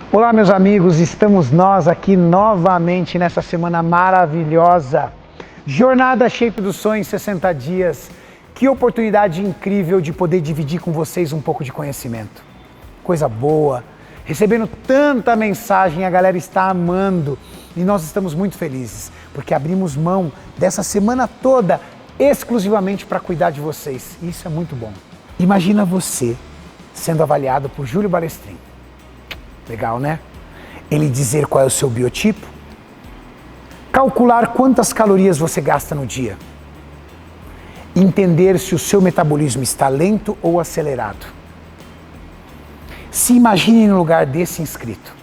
Olá, meus amigos, estamos nós aqui novamente nessa semana maravilhosa. Jornada Shape dos Sonhos, 60 dias. Que oportunidade incrível de poder dividir com vocês um pouco de conhecimento. Coisa boa, recebendo tanta mensagem, a galera está amando e nós estamos muito felizes, porque abrimos mão dessa semana toda exclusivamente para cuidar de vocês. E isso é muito bom. Imagina você sendo avaliado por Júlio Balestrin. Legal, né? Ele dizer qual é o seu biotipo, calcular quantas calorias você gasta no dia, entender se o seu metabolismo está lento ou acelerado. Se imagine no lugar desse inscrito.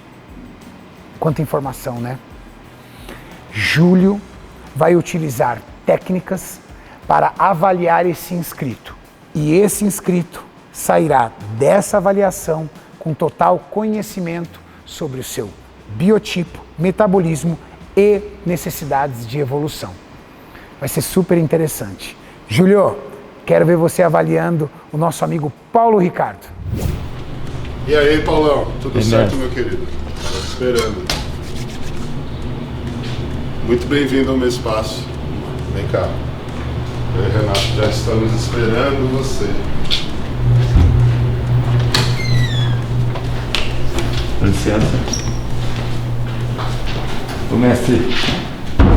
Quanta informação, né? Júlio vai utilizar técnicas para avaliar esse inscrito. E esse inscrito sairá dessa avaliação com total conhecimento sobre o seu biotipo, metabolismo e necessidades de evolução. Vai ser super interessante. Júlio, quero ver você avaliando o nosso amigo Paulo Ricardo. E aí, Paulão? Tudo certo, meu querido? Estava esperando. Muito bem-vindo ao meu espaço. Vem cá. Eu e Renato já estamos esperando você. Com licença. Ô, mestre.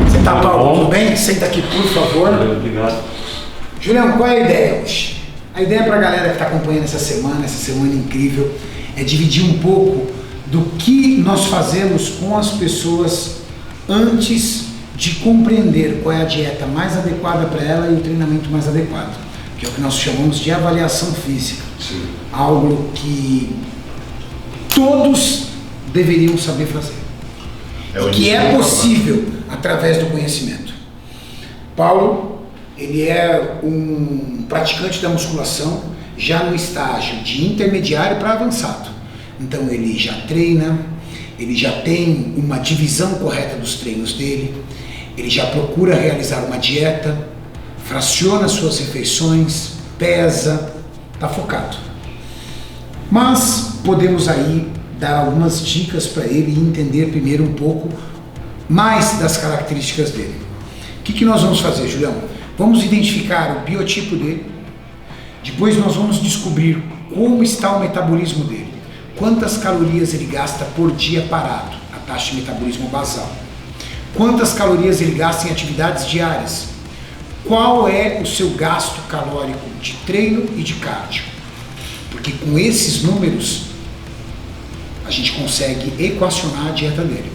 Você tá, Paulo? Tudo bem? Senta aqui, por favor. Obrigado. Julião, qual é a ideia hoje? A ideia para a galera que está acompanhando essa semana incrível, é dividir um pouco do que nós fazemos com as pessoas antes de compreender qual é a dieta mais adequada para ela e o treinamento mais adequado, que é o que nós chamamos de avaliação física. Sim. Algo que todos deveriam saber fazer. E que é possível através do conhecimento. Paulo, ele é um praticante da musculação já no estágio de intermediário para avançado. Então ele já treina, ele já tem uma divisão correta dos treinos dele, ele já procura realizar uma dieta, fraciona suas refeições, pesa, está focado. Mas podemos aí dar algumas dicas para ele e entender primeiro um pouco mais das características dele. O que nós vamos fazer, Julião? Vamos identificar o biotipo dele, depois nós vamos descobrir como está o metabolismo dele, quantas calorias ele gasta por dia parado, a taxa de metabolismo basal, quantas calorias ele gasta em atividades diárias, qual é o seu gasto calórico de treino e de cardio, porque com esses números a gente consegue equacionar a dieta dele.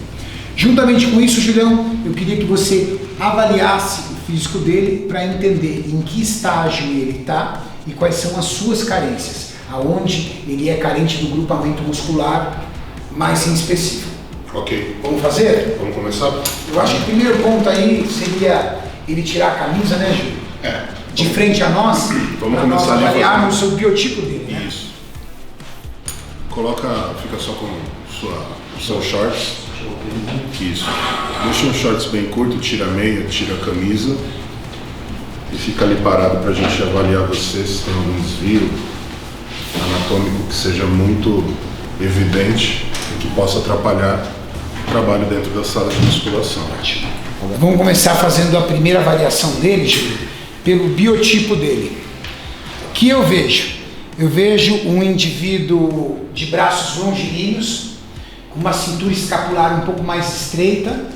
Juntamente com isso, Julião, eu queria que você avaliasse o físico dele para entender em que estágio ele está e quais são as suas carências, aonde ele é carente do grupamento muscular mais em específico. Ok. Vamos fazer? Vamos começar? Eu acho que o primeiro ponto aí seria ele tirar a camisa, né, Júlio? É. De frente a nós, Vamos para nós começar ali avaliarmos o biotipo dele, né? Isso. Fica só com os seus shorts. Isso. Deixa os shorts bem curto, tira a meia, tira a camisa e fica ali parado pra gente avaliar você se tem algum desvio anatômico que seja muito evidente e que possa atrapalhar o trabalho dentro da sala de musculação. Vamos começar fazendo a primeira avaliação dele, Júlio, pelo biotipo dele. O que eu vejo? Eu vejo um indivíduo de braços longilíneos, com uma cintura escapular um pouco mais estreita,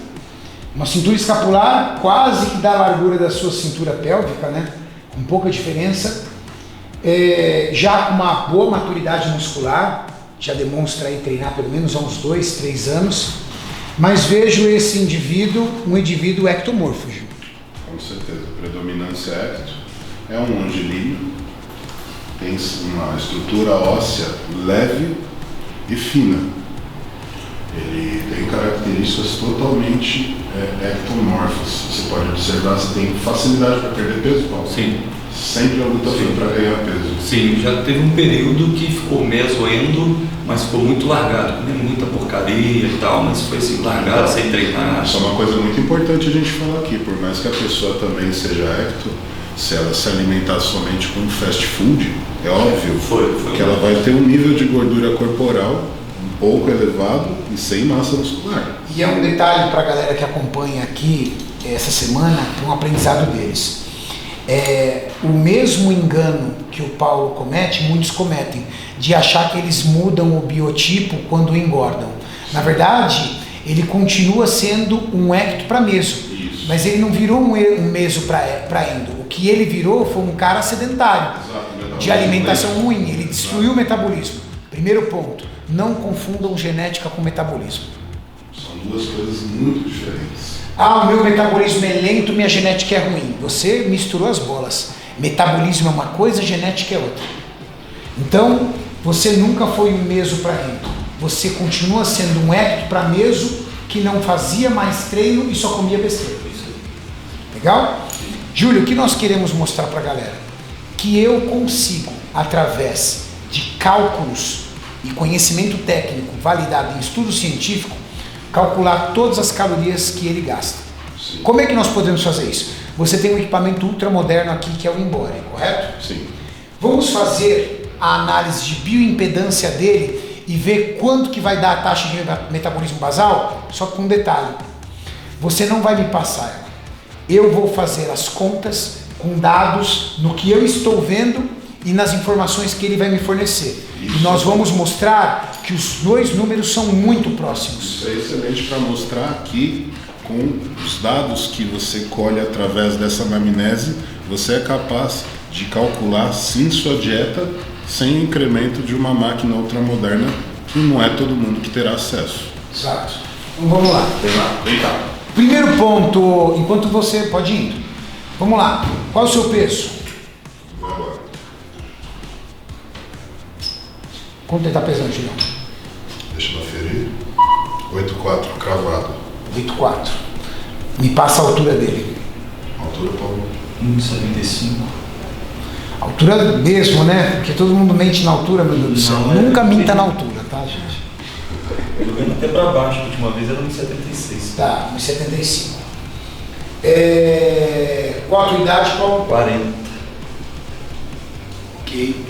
uma cintura escapular quase que da largura da sua cintura pélvica, né? Com pouca diferença, já com uma boa maturidade muscular, já demonstra aí treinar pelo menos há uns 2, 3 anos, mas vejo esse indivíduo, um indivíduo ectomorfo. Com certeza, predominância ecto, é um longilíneo, tem uma estrutura óssea leve e fina. Ele tem características totalmente ectomorfas. Você pode observar, você tem facilidade para perder peso, Paulo? Sim. Sempre a luta foi para ganhar peso. Sim, já teve um período que ficou mesoendo, mas ficou muito largado, comendo muita porcaria e tal, mas foi assim, largado, sem treinar. Isso é uma coisa muito importante a gente falar aqui, por mais que a pessoa também seja ecto, se ela se alimentar somente com fast food, é óbvio que ela vai ter um nível de gordura corporal pouco elevado e sem massa muscular. E é um detalhe para a galera que acompanha aqui essa semana, um aprendizado deles. O mesmo engano que o Paulo comete, muitos cometem, de achar que eles mudam o biotipo quando engordam. Na verdade, ele continua sendo um ecto para meso, mas ele não virou um meso para endo. O que ele virou foi um cara sedentário, de alimentação ruim, ele destruiu o metabolismo. Primeiro ponto, não confundam genética com metabolismo. São duas coisas muito diferentes. O meu metabolismo é lento, minha genética é ruim. Você misturou as bolas. Metabolismo é uma coisa, genética é outra. Então, você nunca foi um meso para endo. Você continua sendo um ecto para meso que não fazia mais treino e só comia besteira. Legal? Júlio, o que nós queremos mostrar para a galera? Que eu consigo, através de cálculos e conhecimento técnico validado em estudo científico, calcular todas as calorias que ele gasta. Sim. Como é que nós podemos fazer isso? Você tem um equipamento ultramoderno aqui que é o Embody, correto? Sim. Vamos fazer a análise de bioimpedância dele e ver quanto que vai dar a taxa de metabolismo basal? Só com um detalhe. Você não vai me passar ela. Eu vou fazer as contas com dados no que eu estou vendo e nas informações que ele vai me fornecer. Isso. E nós vamos mostrar que os dois números são muito próximos. Isso é excelente para mostrar aqui, com os dados que você colhe através dessa anamnese, você é capaz de calcular sim sua dieta sem incremento de uma máquina ultramoderna que não é todo mundo que terá acesso. Exato. Então vamos lá. Vem cá. Primeiro ponto, enquanto você pode ir indo. Vamos lá. Qual é o seu peso? Agora. Quanto ele está pesando, Julião? Deixa eu aferir. 8,4 cravado. 8,4. Me passa a altura dele. Altura, Paulo? 1,75. Altura mesmo, né? Porque todo mundo mente na altura, meu Deus do céu. Nunca minta na altura, tá, gente? Eu tô vendo até para baixo, a última vez era 1,76. Tá, 1,75. Qual a tua idade, Paulo? 40. Ok.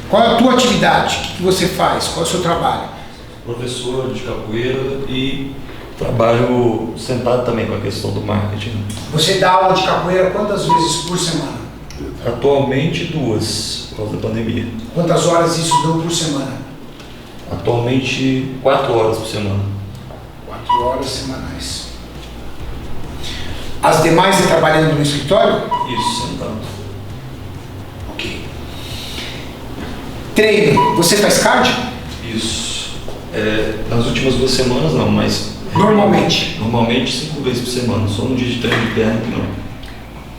Qual é a tua atividade? O que você faz? Qual é o seu trabalho? Professor de capoeira e trabalho sentado também com a questão do marketing. Você dá aula de capoeira quantas vezes por semana? Atualmente 2, por causa da pandemia. Quantas horas isso deu por semana? Atualmente 4 horas por semana. 4 horas semanais. As demais é trabalhando no escritório? Isso, sentado. Ok. Treino, você faz cardio? Isso. Nas últimas 2 semanas não, mas... Normalmente? Normalmente 5 vezes por semana, só no dia de treino de perna que não.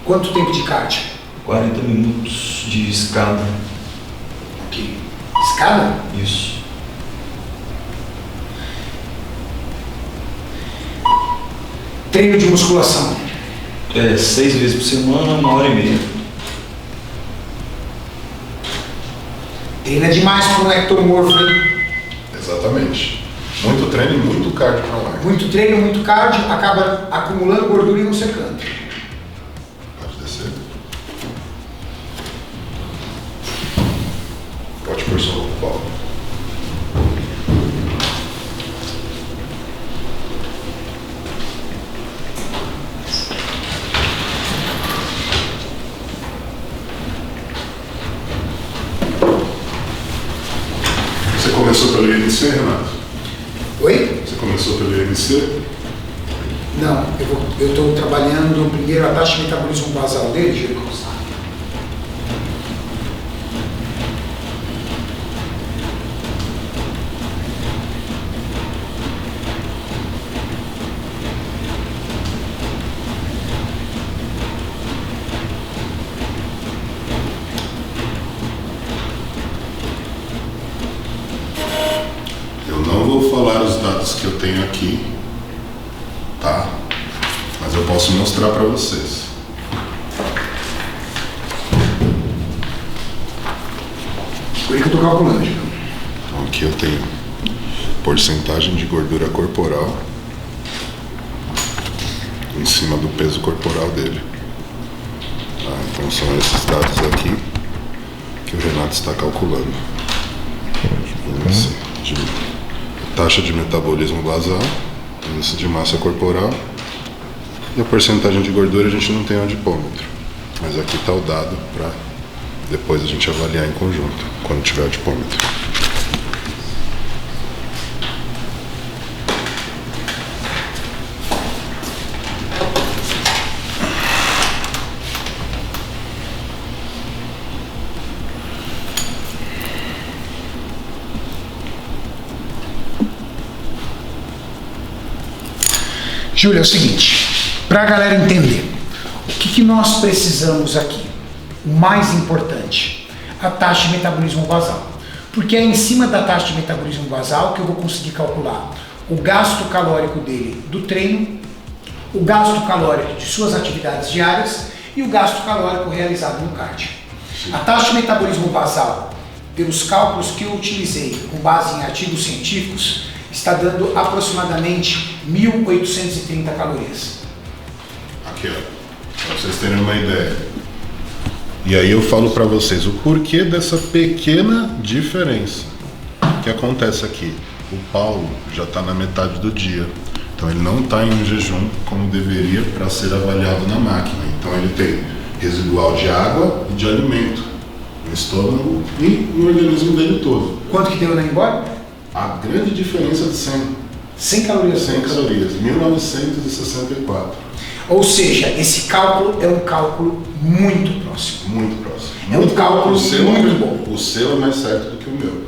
Quanto tempo de cardio? 40 minutos de escada. Ok. Escada? Isso. Treino de musculação? 6 vezes por semana, 1h30. Treino é demais para um ectomorfo, hein? Exatamente. Muito treino e muito cardio para lá. Muito treino, muito cardio, acaba acumulando gordura e não secando. Pode descer. Pode pôr sua roupa, Paulo. Você começou pelo IMC, Renato? Oi? Você começou pelo IMC? Não, eu estou trabalhando primeiro a taxa de metabolismo basal dele, Júlio. Eu não vou falar os dados que eu tenho aqui, tá? Mas eu posso mostrar para vocês. Por isso que eu estou calculando, Júlio. Então aqui eu tenho porcentagem de gordura corporal em cima do peso corporal dele. Tá? Então são esses dados aqui que o Renato está calculando. IMC de taxa de metabolismo basal, índice de massa corporal, e a porcentagem de gordura a gente não tem adipômetro, mas aqui está o dado para depois a gente avaliar em conjunto, quando tiver adipômetro. Júlia, é o seguinte, para a galera entender, o que nós precisamos aqui? O mais importante, a taxa de metabolismo basal. Porque é em cima da taxa de metabolismo basal que eu vou conseguir calcular o gasto calórico dele do treino, o gasto calórico de suas atividades diárias e o gasto calórico realizado no cardio. A taxa de metabolismo basal, pelos cálculos que eu utilizei com base em artigos científicos, está dando aproximadamente 1.830 calorias. Aqui, ó, para vocês terem uma ideia. E aí eu falo para vocês o porquê dessa pequena diferença. O que acontece aqui? O Paulo já está na metade do dia, então ele não está em um jejum como deveria para ser avaliado na máquina. Então ele tem residual de água e de alimento no estômago e no organismo dele todo. Quanto que deu na embora? A grande diferença de 100 calorias. 100 calorias, 1964. Ou seja, esse cálculo é um cálculo muito próximo. Muito próximo. É um cálculo muito bom. O seu é mais certo do que o meu.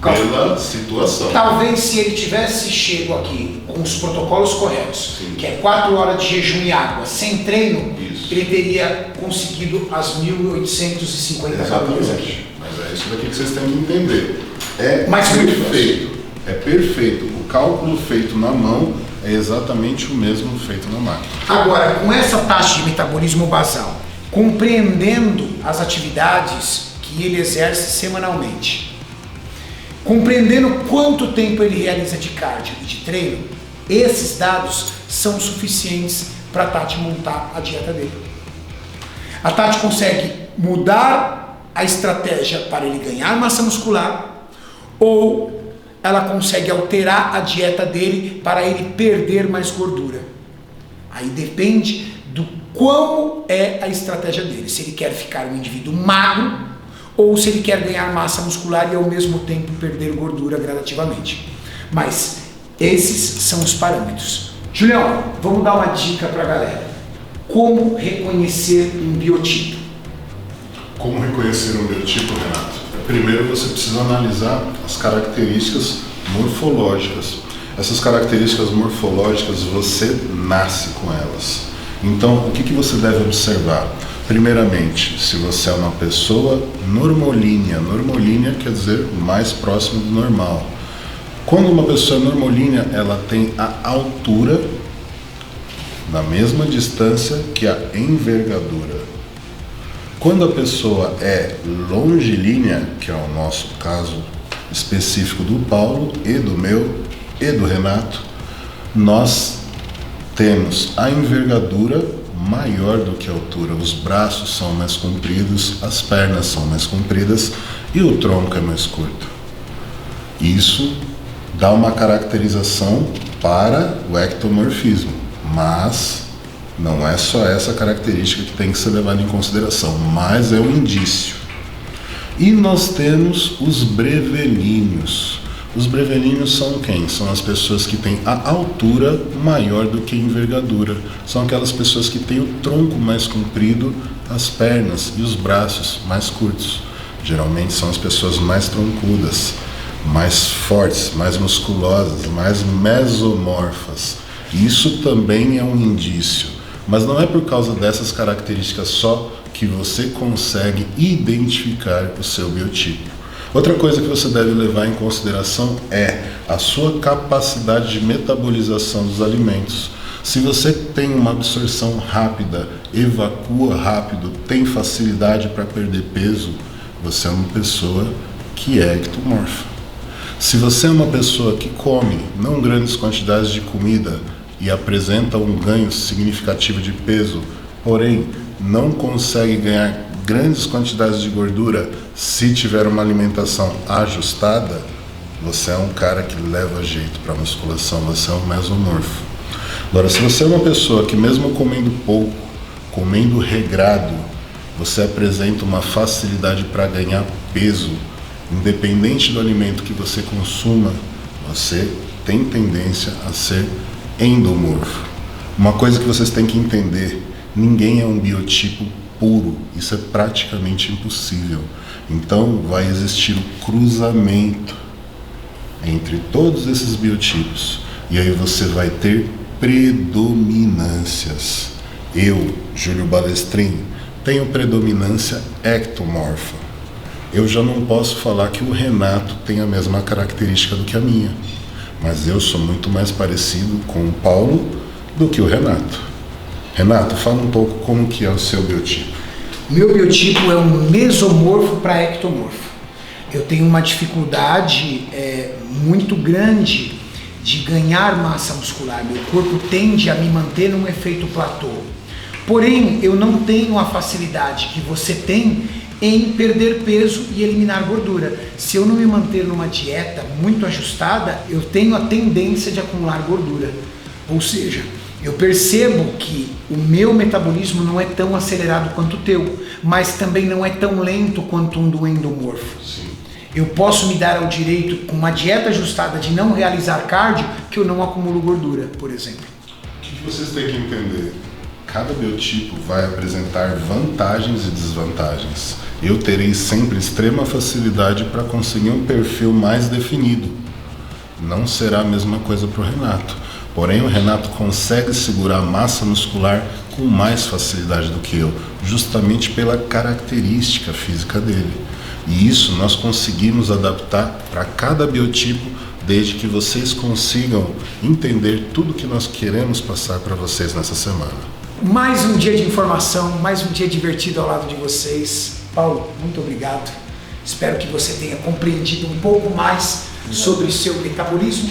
Pela situação. Talvez se ele tivesse chego aqui com os protocolos corretos, sim, que é 4 horas de jejum e água, sem treino, isso, ele teria conseguido as 1.850 calorias aqui. Mas é isso daqui que vocês têm que entender. É mas perfeito. É perfeito. O cálculo feito na mão é exatamente o mesmo feito na máquina. Agora, com essa taxa de metabolismo basal, compreendendo as atividades que ele exerce semanalmente, compreendendo quanto tempo ele realiza de cardio e de treino, esses dados são suficientes para a Tati montar a dieta dele. A Tati consegue mudar a estratégia para ele ganhar massa muscular, ou ela consegue alterar a dieta dele para ele perder mais gordura. Aí depende do qual é a estratégia dele. Se ele quer ficar um indivíduo magro ou se ele quer ganhar massa muscular e ao mesmo tempo perder gordura gradativamente. Mas esses são os parâmetros. Julião, vamos dar uma dica para a galera. Como reconhecer um biotipo? Como reconhecer um biotipo, Renato? Primeiro você precisa analisar as características morfológicas. Essas características morfológicas você nasce com elas. Então, o que você deve observar? Primeiramente, se você é uma pessoa normolínea. Normolínea quer dizer mais próximo do normal. Quando uma pessoa é normolínea, ela tem a altura na mesma distância que a envergadura. Quando a pessoa é longilínea, que é o nosso caso específico do Paulo e do meu e do Renato, nós temos a envergadura maior do que a altura. Os braços são mais compridos, as pernas são mais compridas e o tronco é mais curto. Isso dá uma caracterização para o ectomorfismo, mas não é só essa característica que tem que ser levada em consideração, mas é um indício. E nós temos os brevelíneos. Os brevelíneos são quem? São as pessoas que têm a altura maior do que a envergadura. São aquelas pessoas que têm o tronco mais comprido, as pernas e os braços mais curtos. Geralmente são as pessoas mais troncudas, mais fortes, mais musculosas, mais mesomorfas. Isso também é um indício. Mas não é por causa dessas características só que você consegue identificar o seu biotipo. Outra coisa que você deve levar em consideração é a sua capacidade de metabolização dos alimentos. Se você tem uma absorção rápida, evacua rápido, tem facilidade para perder peso, você é uma pessoa que é ectomorfa. Se você é uma pessoa que come não grandes quantidades de comida e apresenta um ganho significativo de peso, porém não consegue ganhar grandes quantidades de gordura se tiver uma alimentação ajustada, Você é um cara que leva jeito para musculação, você é um mesomorfo. Agora, se você é uma pessoa que mesmo comendo pouco, comendo regrado, você apresenta uma facilidade para ganhar peso, independente do alimento que você consuma, você tem tendência a ser endomorfo. Uma coisa que vocês têm que entender, ninguém é um biotipo puro, isso é praticamente impossível. Então vai existir o cruzamento entre todos esses biotipos, e aí você vai ter predominâncias. Eu, Júlio Balestrin, tenho predominância ectomorfa. Eu já não posso falar que o Renato tem a mesma característica do que a minha, mas eu sou muito mais parecido com o Paulo do que o Renato. Renato, fala um pouco como que é o seu biotipo. Meu biotipo é um mesomorfo para ectomorfo. Eu tenho uma dificuldade muito grande de ganhar massa muscular. Meu corpo tende a me manter num efeito platô. Porém, eu não tenho a facilidade que você tem em perder peso e eliminar gordura. Se eu não me manter numa dieta muito ajustada, eu tenho a tendência de acumular gordura. Ou seja, eu percebo que o meu metabolismo não é tão acelerado quanto o teu, mas também não é tão lento quanto um do endomorfo. Sim. Eu posso me dar ao direito, com uma dieta ajustada, de não realizar cardio, que eu não acumulo gordura, por exemplo. O que vocês têm que entender? Cada biotipo vai apresentar vantagens e desvantagens. Eu terei sempre extrema facilidade para conseguir um perfil mais definido. Não será a mesma coisa para o Renato. Porém, o Renato consegue segurar a massa muscular com mais facilidade do que eu, justamente pela característica física dele. E isso nós conseguimos adaptar para cada biotipo, desde que vocês consigam entender tudo que nós queremos passar para vocês nessa semana. Mais um dia de informação, mais um dia divertido ao lado de vocês. Paulo, muito obrigado. Espero que você tenha compreendido um pouco mais sobre seu metabolismo,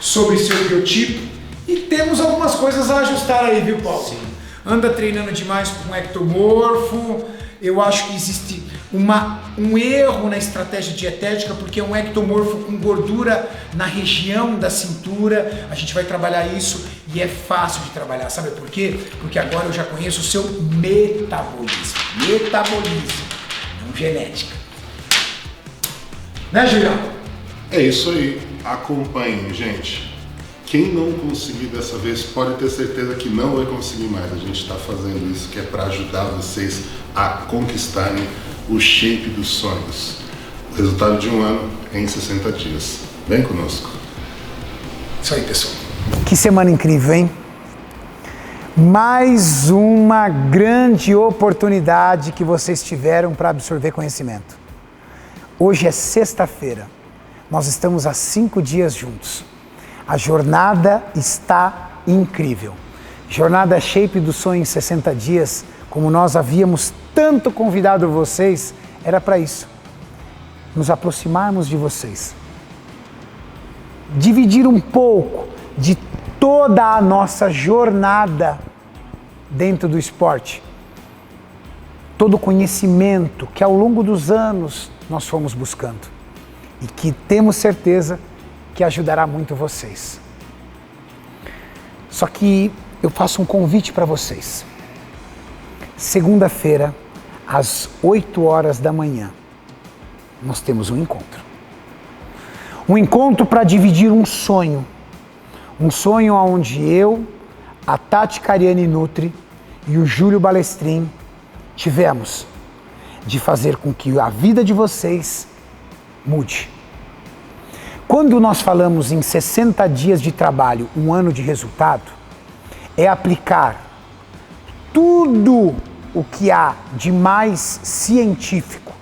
sobre seu biotipo. E temos algumas coisas a ajustar aí, viu, Paulo? Sim. Anda treinando demais com um ectomorfo. Eu acho que existe um erro na estratégia dietética, porque é um ectomorfo com gordura na região da cintura. A gente vai trabalhar isso e é fácil de trabalhar. Sabe por quê? Porque agora eu já conheço o seu metabolismo. Metabolismo, não genética. Né, Julião? É isso aí. Acompanhem, gente. Quem não conseguir dessa vez pode ter certeza que não vai conseguir mais. A gente está fazendo isso que é para ajudar vocês a conquistarem o shape dos sonhos. O resultado de um ano em 60 dias. Vem conosco. Isso aí, pessoal. Que semana incrível, hein? Mais uma grande oportunidade que vocês tiveram para absorver conhecimento. Hoje é sexta-feira. Nós estamos há 5 dias juntos. A jornada está incrível. Jornada Shape do Sonho em 60 dias, como nós havíamos tanto convidado vocês, era para isso. Nos aproximarmos de vocês. Dividir um pouco de toda a nossa jornada dentro do esporte. Todo o conhecimento que ao longo dos anos nós fomos buscando. E que temos certeza que ajudará muito vocês. Só que eu faço um convite para vocês. Segunda-feira, às 8 horas da manhã, nós temos um encontro. Um encontro para dividir um sonho. Um sonho onde eu, a Tati Cariani Nutri e o Júlio Balestrin tivemos de fazer com que a vida de vocês mude. Quando nós falamos em 60 dias de trabalho, um ano de resultado, é aplicar tudo o que há de mais científico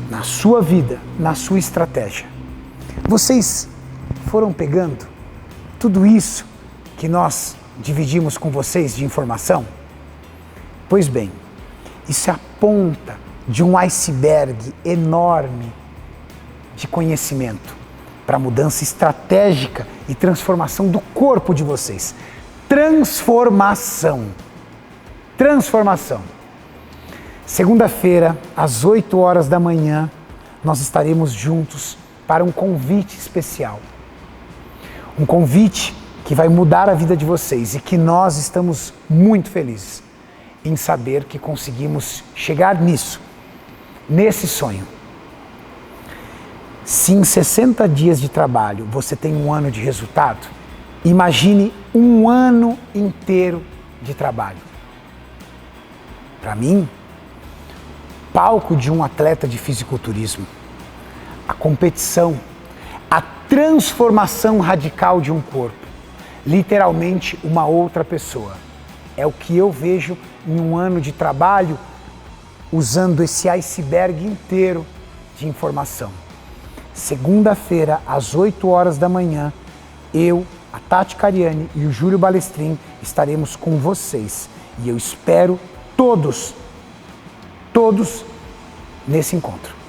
na sua vida, na sua estratégia. Vocês foram pegando tudo isso que nós dividimos com vocês de informação? Pois bem, isso é a ponta de um iceberg enorme de conhecimento para mudança estratégica e transformação do corpo de vocês. Transformação. Segunda-feira, às 8 horas da manhã, nós estaremos juntos para um convite especial. Um convite que vai mudar a vida de vocês e que nós estamos muito felizes em saber que conseguimos chegar nisso, nesse sonho. Se em 60 dias de trabalho você tem um ano de resultado, imagine um ano inteiro de trabalho. Para mim, palco de um atleta de fisiculturismo, a competição, a transformação radical de um corpo, literalmente uma outra pessoa. É o que eu vejo em um ano de trabalho, usando esse iceberg inteiro de informação. Segunda-feira, às 8 horas da manhã, eu, a Tati Cariani e o Júlio Balestrin estaremos com vocês. E eu espero todos nesse encontro.